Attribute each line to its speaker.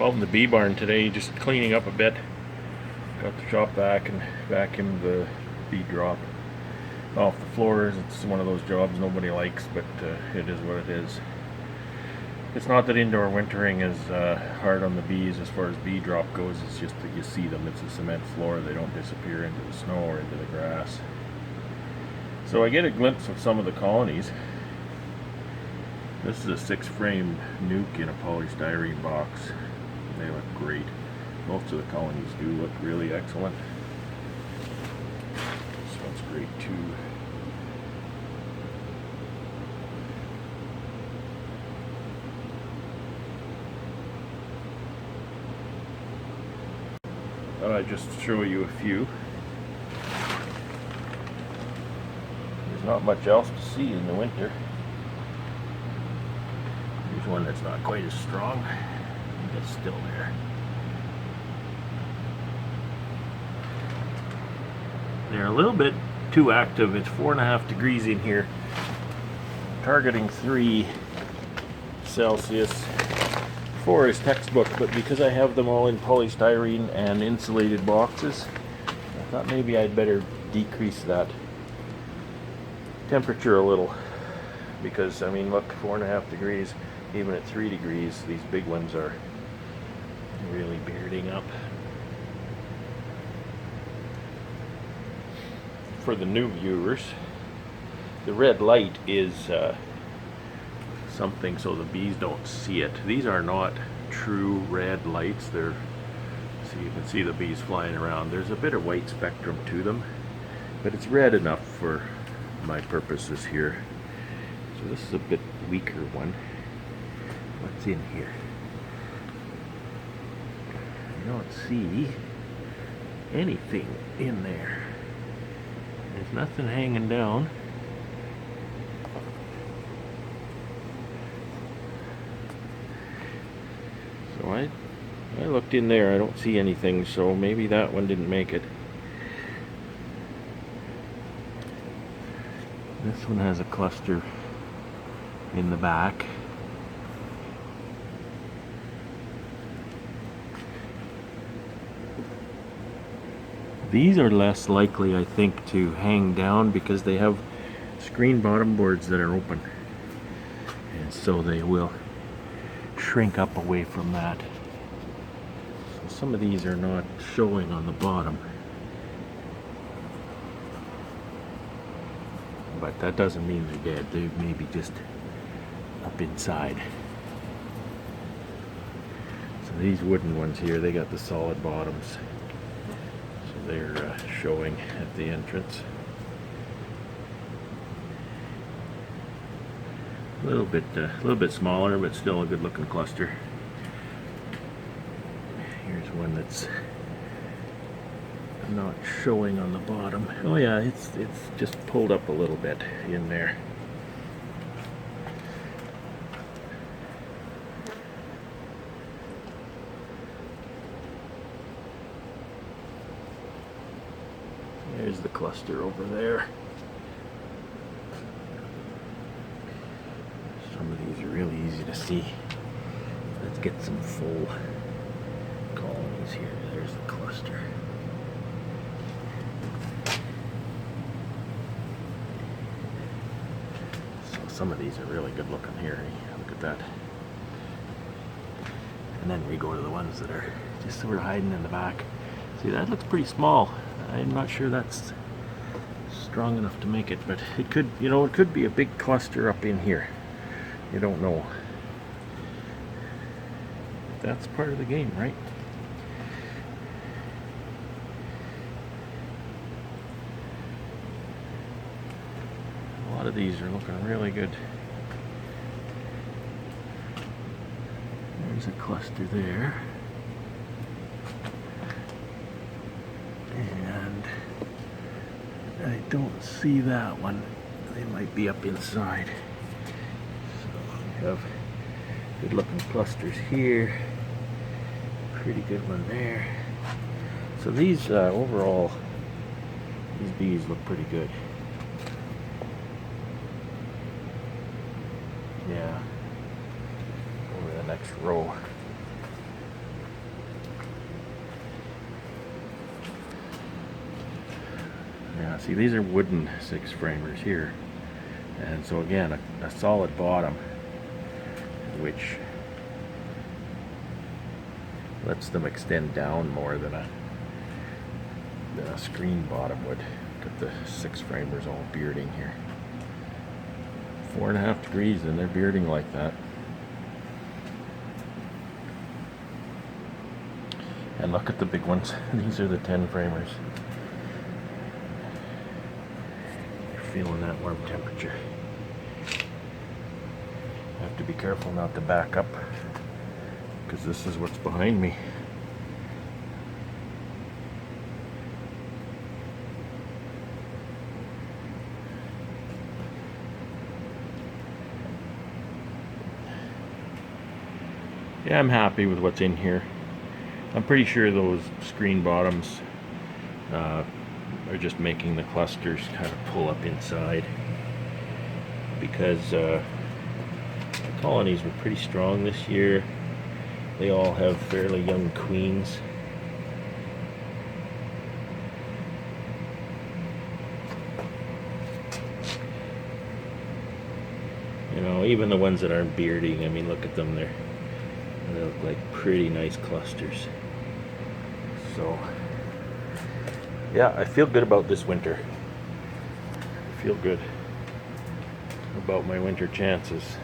Speaker 1: Well, in the bee barn today, just cleaning up a bit. Got the shop vac and vacuumed the bee drop off the floors. It's one of those jobs nobody likes, but it is what it is. It's not that indoor wintering is hard on the bees as far as bee drop goes. It's just that you see them. It's a cement floor. They don't disappear into the snow or into the grass. So I get a glimpse of some of the colonies. This is a 6-frame nuke in a polystyrene box. They look great. Most of the colonies do look really excellent. This one's great too. Thought I'd just show you a few. There's not much else to see in the winter. Here's one that's not quite as strong. It's still there. They're a little bit too active. It's 4.5 degrees in here. Targeting 3 Celsius. 4 is textbook, but because I have them all in polystyrene and insulated boxes, I thought maybe I'd better decrease that temperature a little. Because, I mean, look, 4.5 degrees, even at 3 degrees, these big ones are really bearding up. For the new viewers, the red light is something so the bees don't see it. These are not true red lights. They're, so you can see the bees flying around. There's a bit of white spectrum to them, but it's red enough for my purposes here. So this is a bit weaker one. What's in here? I don't see anything in there. There's nothing hanging down. So I looked in there, I don't see anything, so maybe that one didn't make it. This one has a cluster in the back. These are less likely, I think, to hang down because they have screen bottom boards that are open. And so they will shrink up away from that. So some of these are not showing on the bottom. But that doesn't mean they're dead. They may be just up inside. So these wooden ones here, they got the solid bottoms. They're showing at the entrance. A little bit smaller, but still a good-looking cluster. Here's one that's not showing on the bottom. Oh yeah, it's just pulled up a little bit in there. There's the cluster over there. Some of these are really easy to see. Let's get some full colonies here. There's the cluster. So some of these are really good looking here. Look at that. And then we go to the ones that are just sort of hiding in the back. See, that looks pretty small. I'm not sure that's strong enough to make it, but it could, you know, it could be a big cluster up in here. You don't know. That's part of the game, right? A lot of these are looking really good. There's a cluster there. And I don't see that one. They might be up inside. So we have good looking clusters here. Pretty good one there. So these overall, these bees look pretty good. Yeah. Over the next row. Yeah, see, these are wooden 6-framers here, and so again, a solid bottom, which lets them extend down more than a screen bottom would. Got the 6-framers all bearding here. 4.5 degrees and they're bearding like that. And look at the big ones. These are the 10-framers. You're feeling that warm temperature. I have to be careful not to back up, because this is what's behind me. Yeah, I'm happy with what's in here. I'm pretty sure those screen bottoms are just making the clusters kind of pull up inside, because the colonies were pretty strong this year. They all have fairly young queens. You know, even the ones that aren't bearding, I mean, look at them, they look like pretty nice clusters. So, yeah, I feel good about this winter. I feel good about my winter chances.